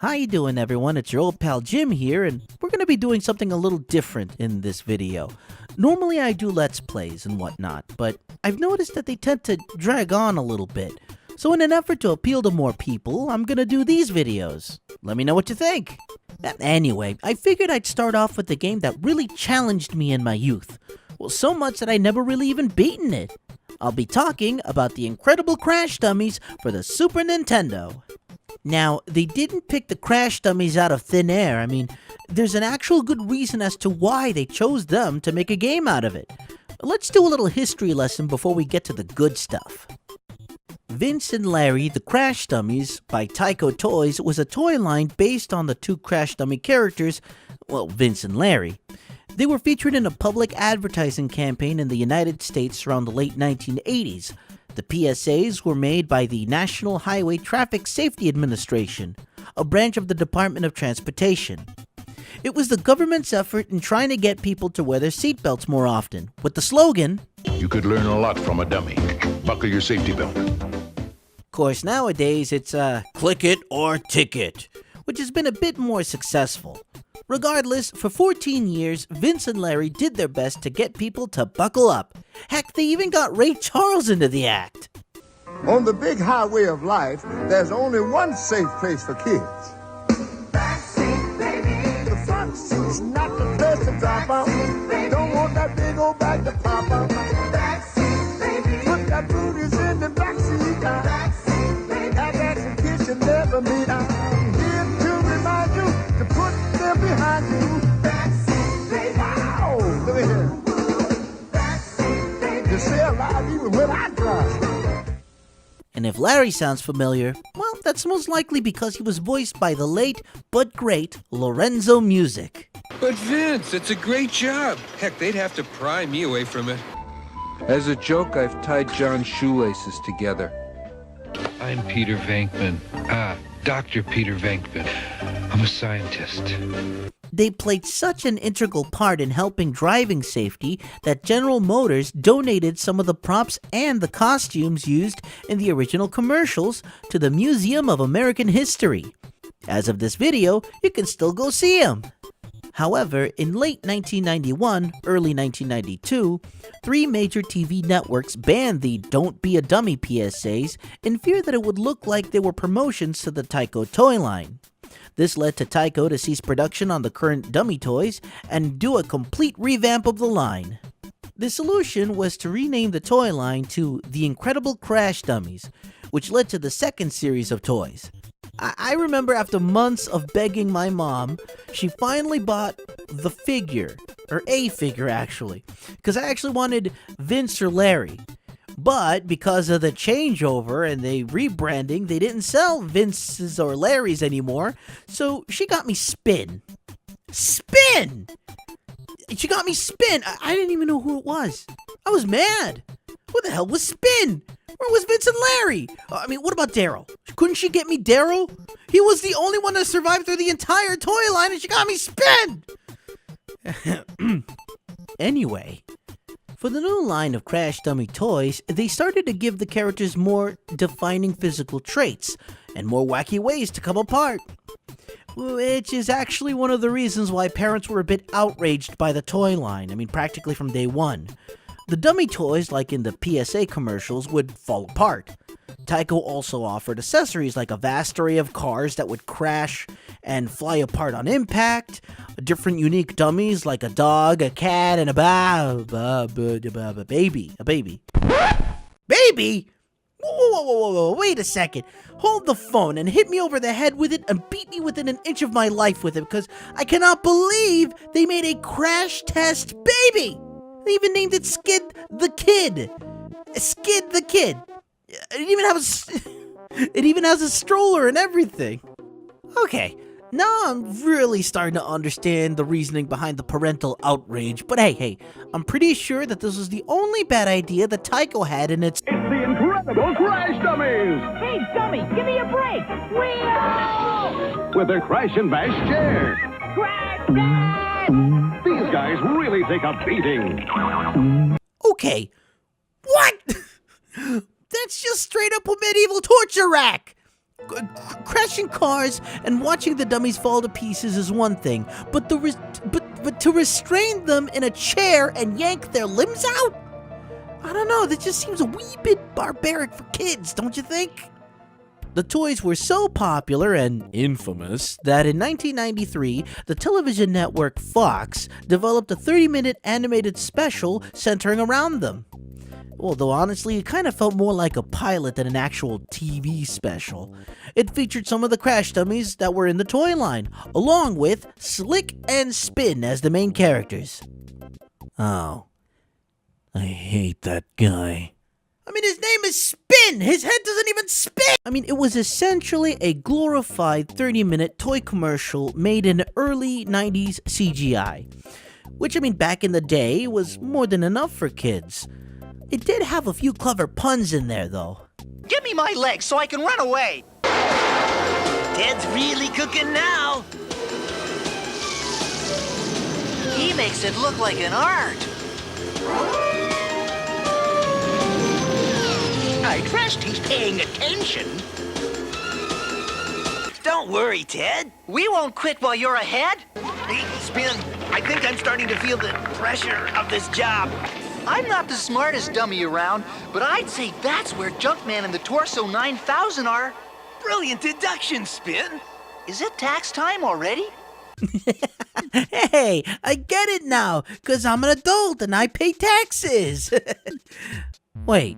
How you doing, everyone? It's your old pal Jim here, and we're going to be doing something a little different in this video. Normally I do Let's Plays and whatnot, but I've noticed that they tend to drag on a little bit. So in an effort to appeal to more people, I'm going to do these videos. Let me know what you think. Anyway, I figured I'd start off with the game that really challenged me in my youth. Well, so much that I never really even beaten it. I'll be talking about the incredible Crash Dummies for the Super Nintendo. Now, they didn't pick the Crash Dummies out of thin air. I mean, there's an actual good reason as to why they chose them to make a game out of it. Let's do a little history lesson before we get to the good stuff. Vince and Larry, the Crash Dummies, by Tyco Toys, was a toy line based on the two Crash Dummy characters, well, Vince and Larry. They were featured in a public advertising campaign in the United States around the late 1980s. The PSAs were made by the National Highway Traffic Safety Administration, a branch of the Department of Transportation. It was the government's effort in trying to get people to wear their seatbelts more often, with the slogan, "You could learn a lot from a dummy. Buckle your safety belt." Of course, nowadays it's click it or ticket, which has been a bit more successful. Regardless, for 14 years, Vince and Larry did their best to get people to buckle up. Heck, they even got Ray Charles into the act. On the big highway of life, there's only one safe place for kids. Backseat, baby. The front seat's not the place to drop out. Don't want that big old bag to pop out. Backseat, baby. Put that booties in the backseat. Backseat, baby. Have that kids you never meet. I'm here to remind you to put them behind you. Backseat, baby. Wow, look at here. Backseat, baby. You stay alive even when I drive. And if Larry sounds familiar, well, that's most likely because he was voiced by the late but great Lorenzo Music. But Vince, it's a great job. Heck, they'd have to pry me away from it. As a joke, I've tied John's shoelaces together. I'm Peter Venkman. Dr. Peter Venkman. I'm a scientist. They played such an integral part in helping driving safety that General Motors donated some of the props and the costumes used in the original commercials to the Museum of American History. As of this video, you can still go see them. However, in late 1991, early 1992, 3 major TV networks banned the Don't Be a Dummy PSAs in fear that it would look like they were promotions to the Tyco toy line. This led to Tyco to cease production on the current dummy toys and do a complete revamp of the line. The solution was to rename the toy line to The Incredible Crash Dummies, which led to the second series of toys. I remember after months of begging my mom, she finally bought the figure, or a figure actually, because I actually wanted Vince or Larry. But because of the changeover and the rebranding, they didn't sell Vince's or Larry's anymore, so she got me Spin. Spin! She got me Spin! I didn't even know who it was. I was mad. What the hell was Spin? Where was Vince and Larry? I mean, what about Daryl? Couldn't she get me Daryl? He was the only one that survived through the entire toy line and she got me Spin! Anyway, for the new line of Crash Dummy toys, they started to give the characters more defining physical traits and more wacky ways to come apart. Which is actually one of the reasons why parents were a bit outraged by the toy line, I mean practically from day one. The dummy toys, like in the PSA commercials, would fall apart. Tyco also offered accessories like a vast array of cars that would crash and fly apart on impact, different unique dummies like a dog, a cat, and a baby. A baby? Baby? Whoa, wait a second. Hold the phone and hit me over the head with it and beat me within an inch of my life with it because I cannot believe they made a crash test baby! They even named it Skid the Kid. Skid the Kid. It even has a stroller and everything. Okay, now I'm really starting to understand the reasoning behind the parental outrage. But hey, I'm pretty sure that this was the only bad idea that Tyco had in its... It's the incredible Crash Dummies! Hey, dummy, give me a break! Wheel! With their crash and bash chair. Crash Dad! These guys really take a beating. Okay, what? That's just straight up a medieval torture rack! Crash crashing cars and watching the dummies fall to pieces is one thing, but to restrain them in a chair and yank their limbs out? I don't know, that just seems a wee bit barbaric for kids, don't you think? The toys were so popular and infamous that in 1993, the television network Fox developed a 30-minute animated special centering around them. Although honestly, it kind of felt more like a pilot than an actual TV special. It featured some of the Crash Dummies that were in the toy line, along with Slick and Spin as the main characters. Oh, I hate that guy. I mean, his name is Spin! His head doesn't even spin! I mean, it was essentially a glorified 30-minute toy commercial made in early 90s CGI. Which, I mean, back in the day was more than enough for kids. It did have a few clever puns in there, though. Give me my legs so I can run away! Ted's really cooking now! He makes it look like an art! I trust he's paying attention. Don't worry, Ted. We won't quit while you're ahead. Hey, Spin, I think I'm starting to feel the pressure of this job. I'm not the smartest dummy around, but I'd say that's where Junkman and the Torso 9000 are. Brilliant deduction, Spin. Is it tax time already? Hey, I get it now, 'cause I'm an adult and I pay taxes. Wait,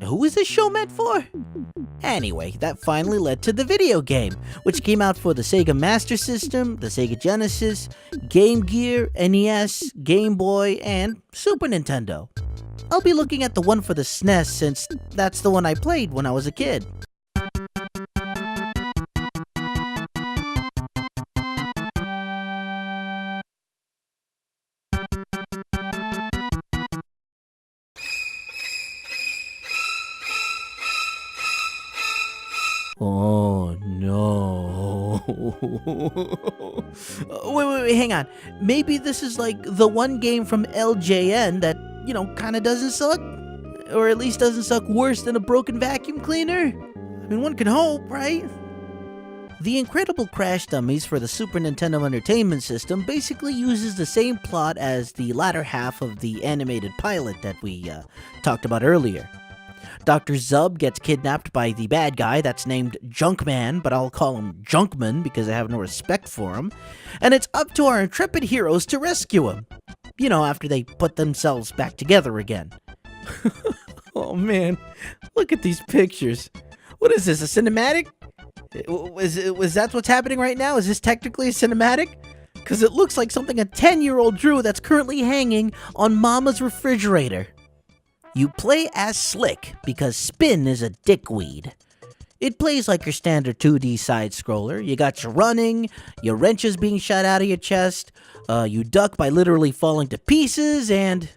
who is this show meant for? Anyway, that finally led to the video game, which came out for the Sega Master System, the Sega Genesis, Game Gear, NES, Game Boy, and Super Nintendo. I'll be looking at the one for the SNES since that's the one I played when I was a kid. Oh no. Wait, hang on. Maybe this is like the one game from LJN that, kinda doesn't suck? Or at least doesn't suck worse than a broken vacuum cleaner? I mean, one can hope, right? The Incredible Crash Dummies for the Super Nintendo Entertainment System basically uses the same plot as the latter half of the animated pilot that we talked about earlier. Dr. Zub gets kidnapped by the bad guy that's named Junkman, but I'll call him Junkman because I have no respect for him. And it's up to our intrepid heroes to rescue him. After they put themselves back together again. Oh man, look at these pictures. What is this, a cinematic? Was that what's happening right now? Is this technically a cinematic? Because it looks like something a 10-year-old drew that's currently hanging on Mama's refrigerator. You play as Slick because Spin is a dickweed. It plays like your standard 2D side-scroller. You got your running, your wrenches being shot out of your chest, you duck by literally falling to pieces, and...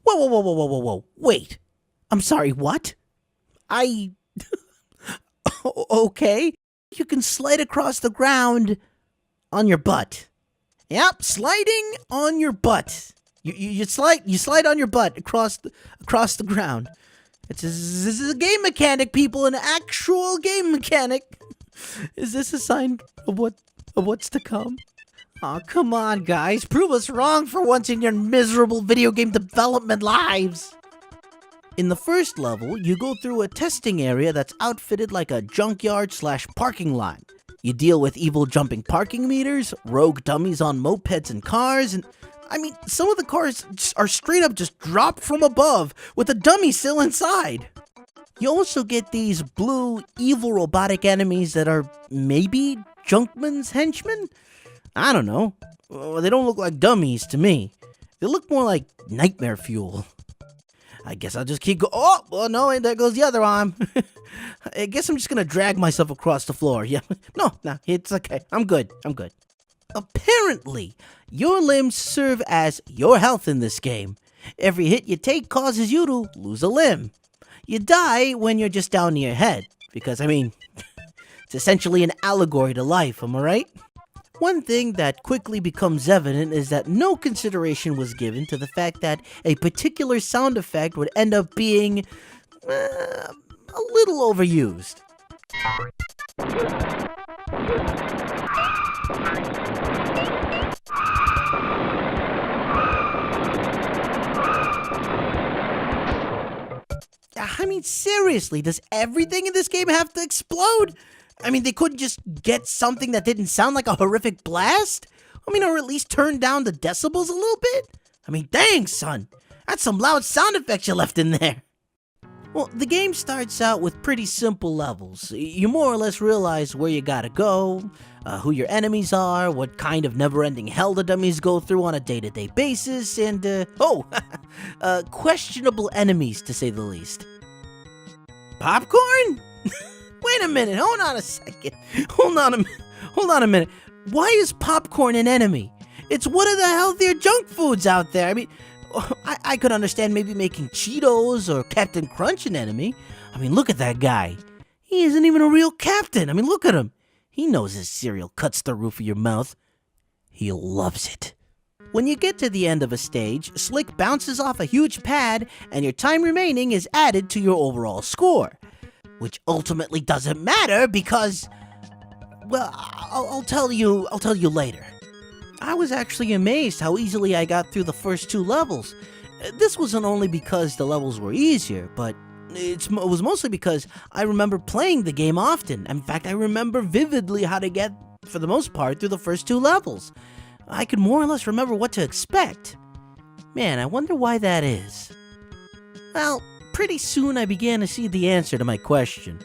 Whoa, wait. I'm sorry, what? Okay. You can slide across the ground... on your butt. Yep, sliding on your butt. You slide on your butt across the ground. This is a game mechanic, people, an actual game mechanic. Is this a sign of what's to come? Oh, come on, guys, prove us wrong for once in your miserable video game development lives. In the first level, you go through a testing area that's outfitted like a junkyard/parking lot. You deal with evil jumping parking meters, rogue dummies on mopeds and cars, and some of the cars are straight up just dropped from above with a dummy still inside. You also get these blue, evil robotic enemies that are maybe Junkman's henchmen? I don't know. Well, they don't look like dummies to me. They look more like nightmare fuel. I guess I'll just keep going. Oh, well, no, there goes the other arm. I guess I'm just gonna drag myself across the floor. Yeah, no, it's okay. I'm good. Apparently, your limbs serve as your health in this game. Every hit you take causes you to lose a limb. You die when you're just down to your head, because, it's essentially an allegory to life, am I right? One thing that quickly becomes evident is that no consideration was given to the fact that a particular sound effect would end up being a little overused. I mean, seriously, does everything in this game have to explode? I mean, they couldn't just get something that didn't sound like a horrific blast? I mean, or at least turn down the decibels a little bit? I mean, dang, son. That's some loud sound effects you left in there. Well, the game starts out with pretty simple levels. You more or less realize where you gotta go, who your enemies are, what kind of never-ending hell the dummies go through on a day-to-day basis, and, questionable enemies, to say the least. Popcorn? Wait a minute, hold on a second. Hold on a minute. Why is popcorn an enemy? It's one of the healthier junk foods out there. I mean, I could understand maybe making Cheetos or Captain Crunch an enemy. I mean, look at that guy. He isn't even a real captain. I mean, look at him. He knows his cereal cuts the roof of your mouth. He loves it. When you get to the end of a stage, Slick bounces off a huge pad, and your time remaining is added to your overall score. Which ultimately doesn't matter because, well, I'll tell you later. I was actually amazed how easily I got through the first 2 levels. This wasn't only because the levels were easier, but it was mostly because I remember playing the game often. In fact, I remember vividly how to get, for the most part, through the first 2 levels. I could more or less remember what to expect. Man, I wonder why that is. Well, pretty soon I began to see the answer to my question.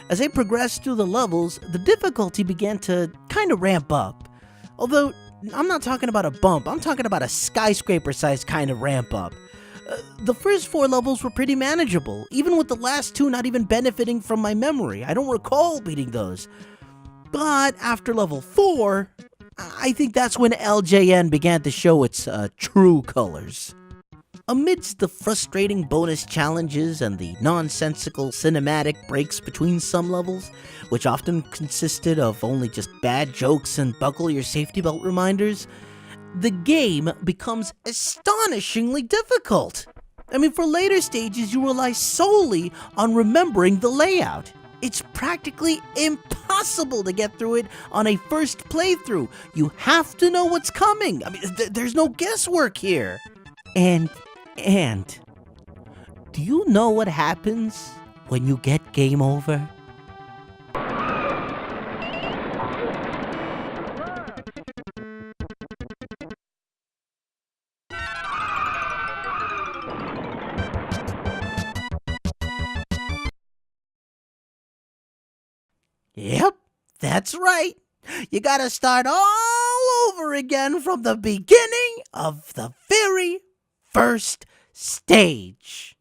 As I progressed through the levels, the difficulty began to kind of ramp up. Although, I'm not talking about a bump, I'm talking about a skyscraper-sized kind of ramp up. The first 4 levels were pretty manageable, even with the last 2 not even benefiting from my memory. I don't recall beating those. But after level 4, I think that's when LJN began to show its true colors. Amidst the frustrating bonus challenges and the nonsensical cinematic breaks between some levels, which often consisted of only just bad jokes and buckle your safety belt reminders, the game becomes astonishingly difficult. I mean, for later stages, you rely solely on remembering the layout. It's practically impossible to get through it on a first playthrough. You have to know what's coming. I mean, there's no guesswork here. And, do you know what happens when you get game over? Yep, that's right. You gotta start all over again from the beginning of the very first stage.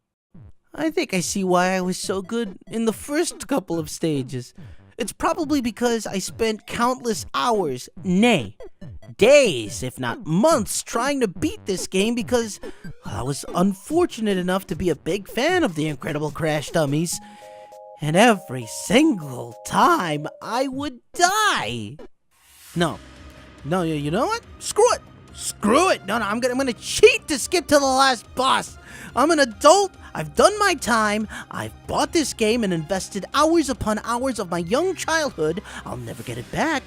I think I see why I was so good in the first couple of stages. It's probably because I spent countless hours, nay, days, if not months, trying to beat this game because I was unfortunate enough to be a big fan of the Incredible Crash Dummies. And every single time, I would die. No, you know what? Screw it. No, I'm gonna cheat to skip to the last boss. I'm an adult. I've done my time. I've bought this game and invested hours upon hours of my young childhood. I'll never get it back.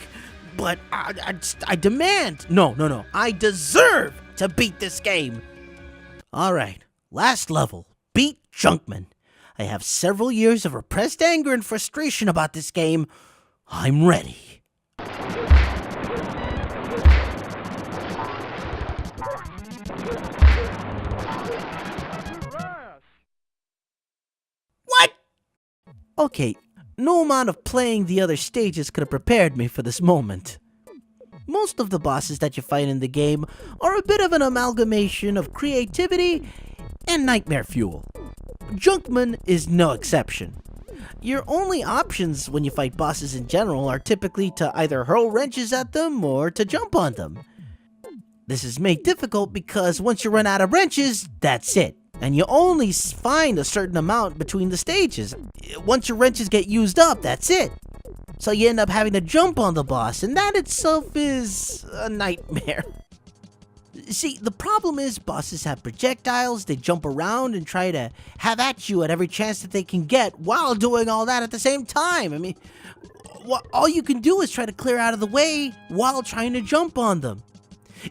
But I demand. No. I deserve to beat this game. All right, last level. Beat Junkman. I have several years of repressed anger and frustration about this game. I'm ready. What? Okay, no amount of playing the other stages could have prepared me for this moment. Most of the bosses that you fight in the game are a bit of an amalgamation of creativity and nightmare fuel. Junkman is no exception. Your only options when you fight bosses in general are typically to either hurl wrenches at them or to jump on them. This is made difficult because once you run out of wrenches, that's it. And you only find a certain amount between the stages. Once your wrenches get used up, that's it. So you end up having to jump on the boss, and that itself is a nightmare. See, the problem is bosses have projectiles, they jump around and try to have at you at every chance that they can get while doing all that at the same time. I mean, all you can do is try to clear out of the way while trying to jump on them.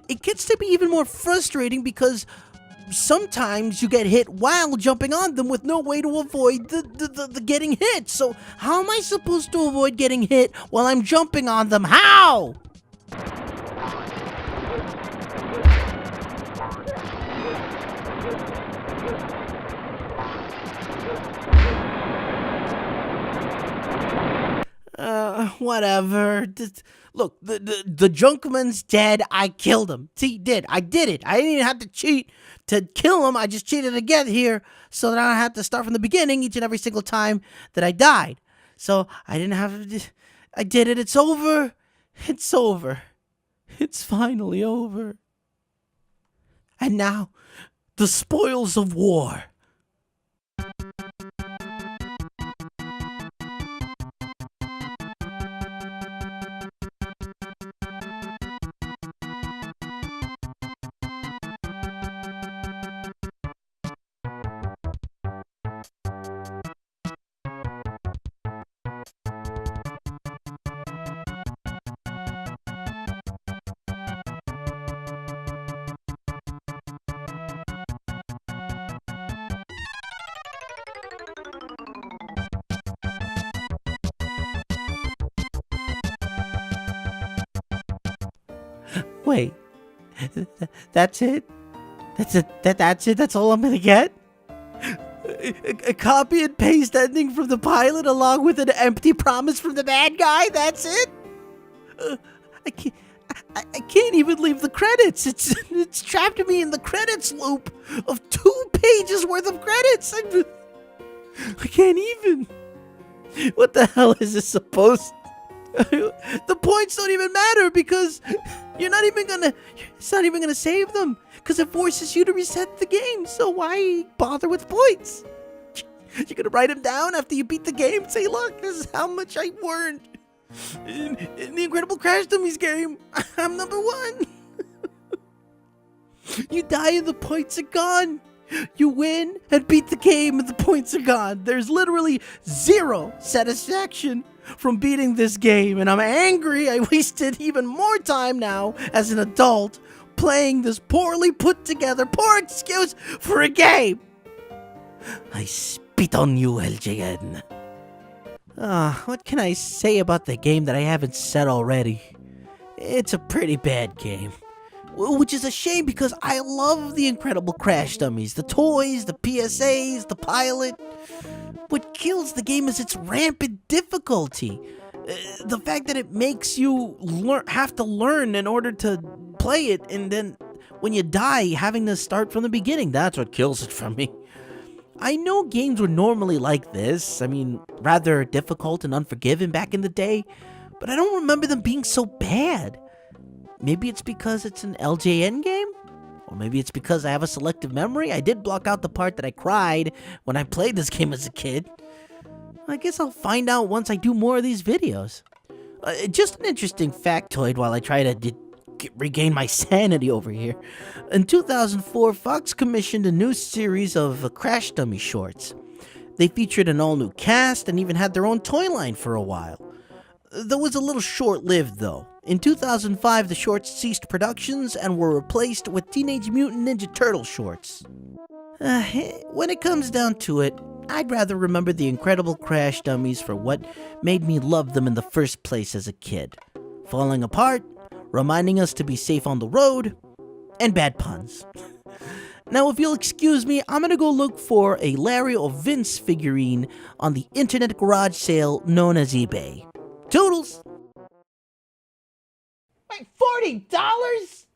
It gets to be even more frustrating because sometimes you get hit while jumping on them with no way to avoid the getting hit. So how am I supposed to avoid getting hit while I'm jumping on them? How? Whatever. Look, the Junkman's dead. I killed him. See, I did it. I didn't even have to cheat to kill him. I just cheated to get here so that I don't have to start from the beginning each and every single time that I died. So I didn't have to. I did it. It's over. It's over. It's finally over. And now, the spoils of war. Wait, that's it? That's it? That's it? That's all I'm gonna get? A copy and paste ending from the pilot along with an empty promise from the bad guy? That's it? I can't even leave the credits. It's trapped me in the credits loop of 2 pages worth of credits. I can't even. What the hell is this supposed to? The points don't even matter because it's not even gonna save them because it forces you to reset the game. So why bother with points? You're gonna write them down after you beat the game and say, look, this is how much I earned in the Incredible Crash Dummies game. I'm number 1. You die and the points are gone. You win and beat the game and the points are gone. There's literally 0 satisfaction from beating this game, and I'm angry I wasted even more time now as an adult playing this poorly put together, poor excuse for a game. I spit on you, LJN. What can I say about the game that I haven't said already? It's a pretty bad game. Which is a shame because I love the Incredible Crash Dummies. The toys, the PSAs, the pilot. What kills the game is its rampant difficulty. The fact that it makes you have to learn in order to play it, and then when you die, having to start from the beginning. That's what kills it for me. I know games were normally like this. I mean, rather difficult and unforgiving back in the day, but I don't remember them being so bad. Maybe it's because it's an LJN game? Or maybe it's because I have a selective memory. I did block out the part that I cried when I played this game as a kid. I guess I'll find out once I do more of these videos. Just an interesting factoid while I try to regain my sanity over here. In 2004, Fox commissioned a new series of Crash Dummy shorts. They featured an all-new cast and even had their own toy line for a while. That was a little short-lived, though. In 2005, the shorts ceased productions and were replaced with Teenage Mutant Ninja Turtle shorts. When it comes down to it, I'd rather remember the Incredible Crash Dummies for what made me love them in the first place as a kid. Falling apart, reminding us to be safe on the road, and bad puns. Now, if you'll excuse me, I'm gonna go look for a Larry or Vince figurine on the internet garage sale known as eBay. Toodles! Wait, $40?